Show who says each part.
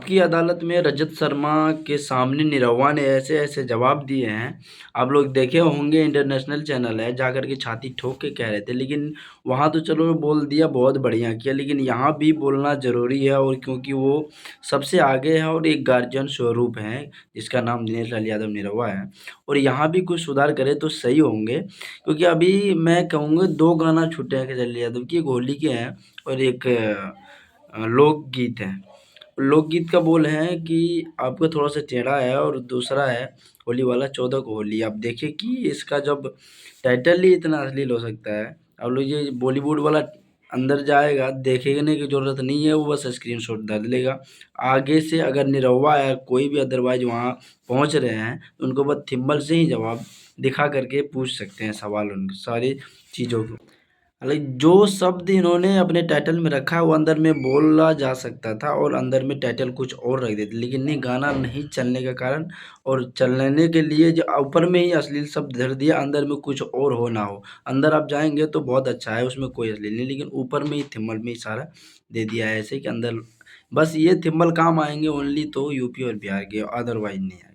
Speaker 1: की अदालत में रजत शर्मा के सामने निरहुआ ने ऐसे-ऐसे जवाब दिए हैं। आप लोग देखे होंगे, इंटरनेशनल चैनल है, जाकर के छाती ठोक के कह रहे थे। लेकिन वहाँ तो चलो बोल दिया, बहुत बढ़िया किया, लेकिन यहाँ भी बोलना ज़रूरी है। और क्योंकि वो सबसे आगे है और एक गार्जियन स्वरूप हैं, जिसका नाम दिनेश लाल यादव निरहुआ है। और यहाँ भी कुछ सुधार करे तो सही होंगे, क्योंकि अभी मैं कहूँगा 2 गाना छूटे हैं केजरीवाल यादव की, एक होली के हैं और एक लोकगीत है। लोकगीत का बोल है कि आपका थोड़ा-सा टेढ़ा है, और दूसरा है होली वाला 14 को होली। आप देखिए कि इसका जब टाइटल ही इतना अश्लील हो सकता है, अब लो ये बॉलीवुड वाला अंदर जाएगा, देखने की ज़रूरत नहीं है, वो बस स्क्रीनशॉट डाल लेगा। आगे से अगर निरहुआ या कोई भी अदरवाइज़ वहाँ पहुँच रहे हैं, तो उनको बस थिंबल से ही जवाब दिखा करके पूछ सकते हैं सवाल उन सारी चीज़ों को। हालाँकि जो शब्द इन्होंने अपने टाइटल में रखा है, वो अंदर में बोला जा सकता था और अंदर में टाइटल कुछ और रख देते, लेकिन नहीं, गाना नहीं चलने के कारण और चलने के लिए जो ऊपर में ही अश्लील शब्द धर दिया, अंदर में कुछ और हो ना हो। अंदर आप जाएँगे तो बहुत अच्छा है, उसमें कोई अश्लील नहीं, लेकिन ऊपर में ही थिम्बल में इशारा दे दिया है ऐसे कि अंदर बस ये थिम्बल काम आएँगे ओनली तो यूपी और बिहार के, अदरवाइज़ नहीं आएँगे।